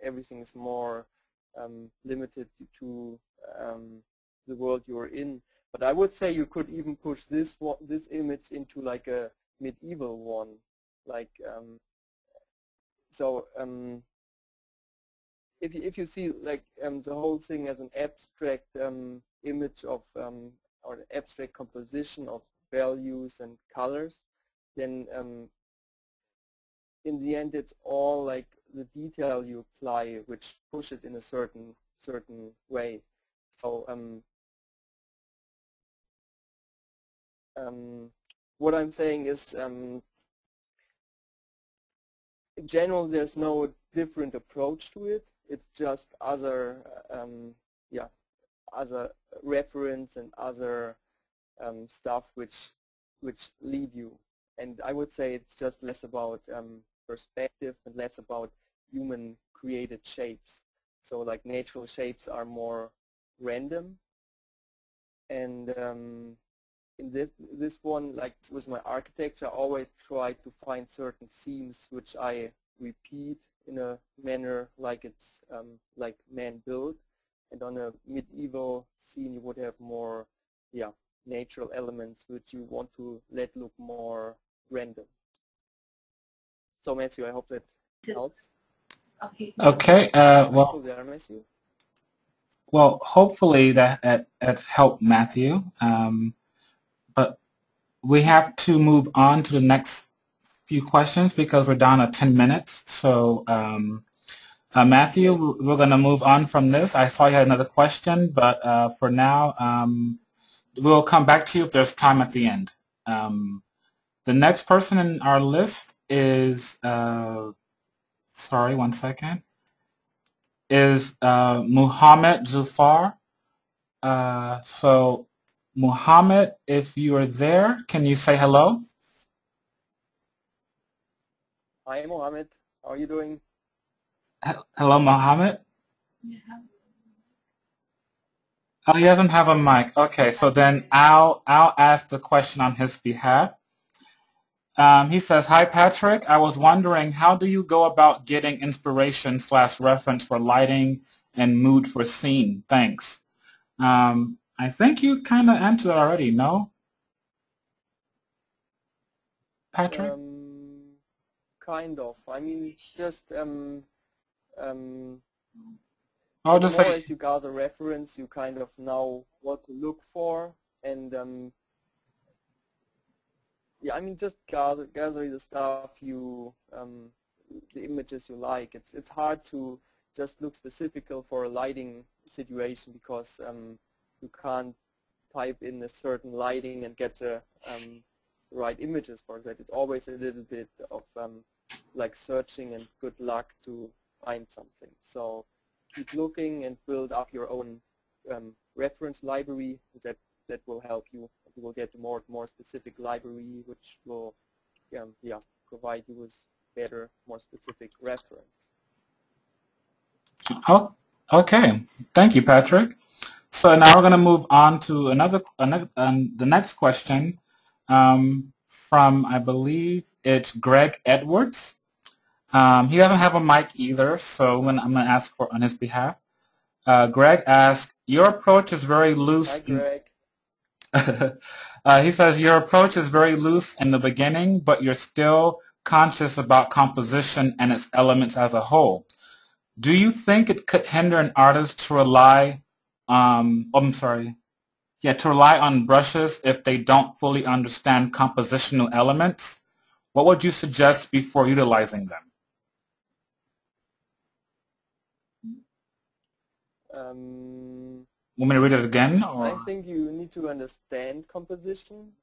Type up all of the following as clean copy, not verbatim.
everything is more limited to the world you're in. But I would say you could even push this image into like a medieval one, like if you see like the whole thing as an abstract image of or an abstract composition of values and colors, then in the end it's all like the detail you apply which push it in a certain way. So what I'm saying is in general there's no different approach to it. It's just other other reference and other stuff which lead you. And I would say it's just less about perspective and less about human created shapes. So like natural shapes are more random, and in this one, like with my architecture, I always try to find certain themes which I repeat in a manner like it's like man-built. And on a medieval scene, you would have more, natural elements which you want to let look more random. So Matthew, I hope that helps. Okay. Well, hopefully that helped, Matthew. But we have to move on to the next few questions because we're down to 10 minutes. So Matthew, we're going to move on from this. I saw you had another question, but for now, we'll come back to you if there's time at the end. The next person in our list is, sorry, one second, is Muhammad Zufar. So Muhammad, if you are there, can you say hello? Hi, Muhammad. How are you doing? Hello, Muhammad. Oh, he doesn't have a mic. Okay, so then I'll ask the question on his behalf. He says, "Hi, Patrick. I was wondering, how do you go about getting inspiration / reference for lighting and mood for scene? Thanks." I think you kind of answered already, no? Patrick? Kind of. I mean, just I'll just say, as you gather reference, you kind of know what to look for, and I mean, just gather the stuff you, the images you like. It's hard to just look specifically for a lighting situation because you can't type in a certain lighting and get the right images for that. It's always a little bit of like searching and good luck to find something. So keep looking and build up your own reference library. That will help you. You will get a more specific library, which will provide you with better, more specific reference. Oh, okay. Thank you, Patrick. So now we're going to move on to the next question from, I believe it's Greg Edwards. He doesn't have a mic either, so I'm going to ask on his behalf. Greg asks, "Your approach is very loose." Hi, Greg. He says, "Your approach is very loose in the beginning, but you're still conscious about composition and its elements as a whole. Do you think it could hinder an artist to rely to rely on brushes if they don't fully understand compositional elements? What would you suggest before utilizing them?" Want me to read it again? Or? I think you need to understand composition.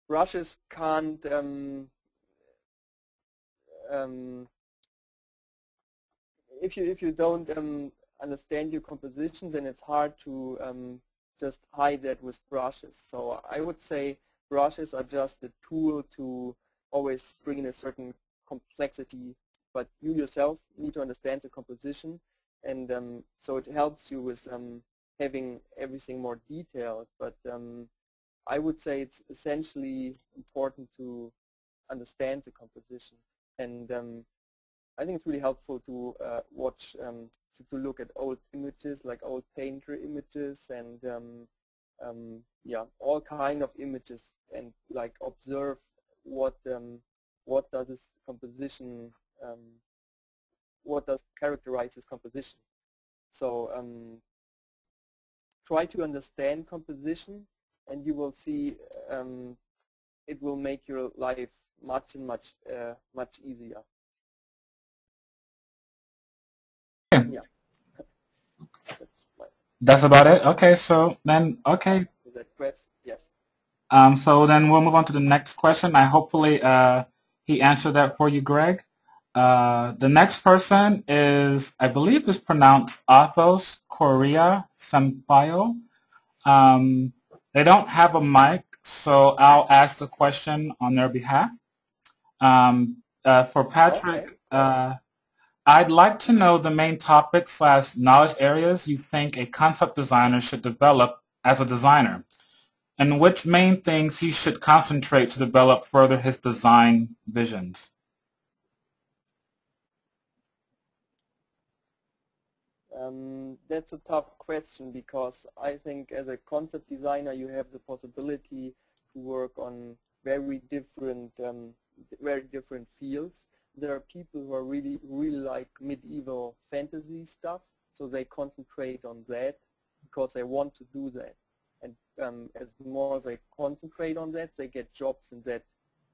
Brushes can't if you don't understand your composition, then it's hard to just hide that with brushes. So I would say brushes are just a tool to always bring in a certain complexity, but you yourself need to understand the composition, and so it helps you with having everything more detailed. But I would say it's essentially important to understand the composition. And I think it's really helpful to watch, to look at old images, like old painter images, and yeah, all kind of images, and like observe what does this composition, what does characterize this composition. So try to understand composition, and you will see it will make your life much easier. Yeah. That's about it? Okay, so then, okay. That question, yes. So then we'll move on to the next question. Hopefully he answered that for you, Greg. The next person is, I believe it's pronounced Athos Correa Sampaio. They don't have a mic, so I'll ask the question on their behalf. For Patrick, okay. I'd like to know the main topics / knowledge areas you think a concept designer should develop as a designer, and which main things he should concentrate to develop further his design visions. That's a tough question, because I think as a concept designer you have the possibility to work on very different fields. There are people who are really like medieval fantasy stuff, so they concentrate on that because they want to do that. And as more they concentrate on that, they get jobs in that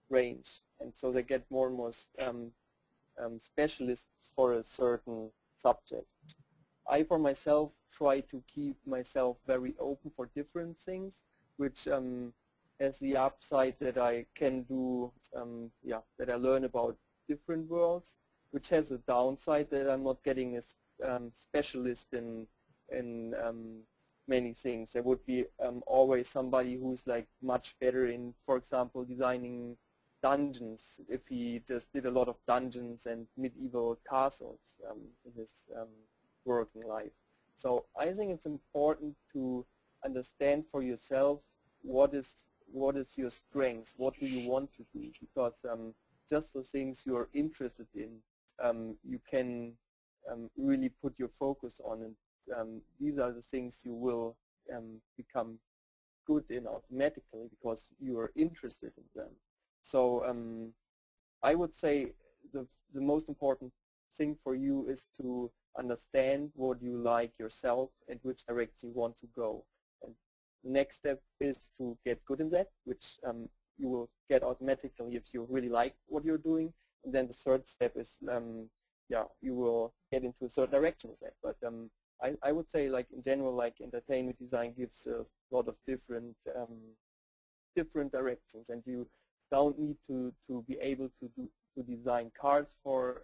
range, and so they get more and more specialists for a certain subject. I, for myself, try to keep myself very open for different things, which has the upside that I can do, yeah, that I learn about different worlds, which has a downside that I'm not getting a specialist in many things. There would be always somebody who's like much better in, for example, designing dungeons, if he just did a lot of dungeons and medieval castles in his working life. So I think it's important to understand for yourself what is your strengths, what do you want to do, because just the things you're interested in, you can really put your focus on, and these are the things you will become good in automatically because you are interested in them. So I would say the most important thing for you is to understand what you like yourself and which direction you want to go. And the next step is to get good in that, which you will get automatically if you really like what you're doing. And then the third step is, yeah, you will get into a certain direction with that. But I would say, like in general, like entertainment design gives a lot of different directions, and you don't need to be able to design cars for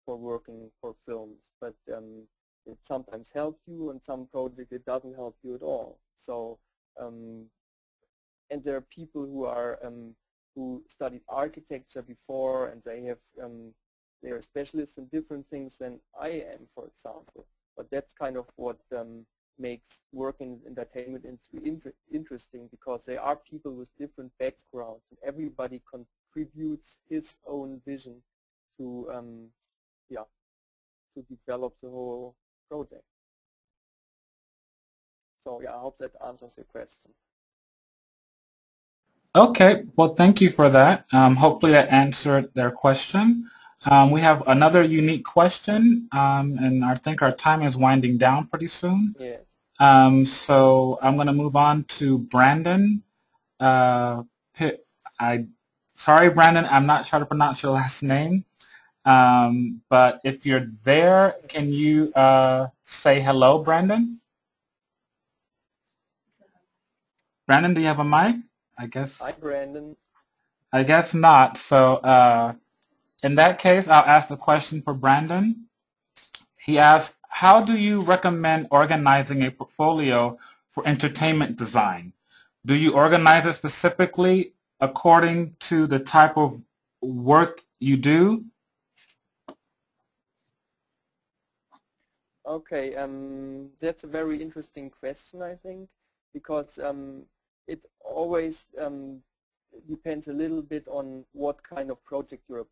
working for films, but it sometimes helps you, and some project it doesn't help you at all. So and there are people who are who studied architecture before, and they have they are specialists in different things than I am, for example. But that's kind of what makes working in the entertainment industry interesting, because there are people with different backgrounds, and everybody contributes his own vision to yeah, to develop the whole project. So yeah, I hope that answers your question. Okay, well, thank you for that. Hopefully that answered their question. We have another unique question, and I think our time is winding down pretty soon. Yes. So I'm going to move on to Brandon. Sorry, Brandon, I'm not sure how to pronounce your last name. But if you're there, can you say hello, Brandon? Brandon, do you have a mic? I guess. Hi, Brandon. I guess not. So in that case, I'll ask the question for Brandon. He asked, how do you recommend organizing a portfolio for entertainment design? Do you organize it specifically according to the type of work you do? Okay, that's a very interesting question, I think, because it always depends a little bit on what kind of project you're applying.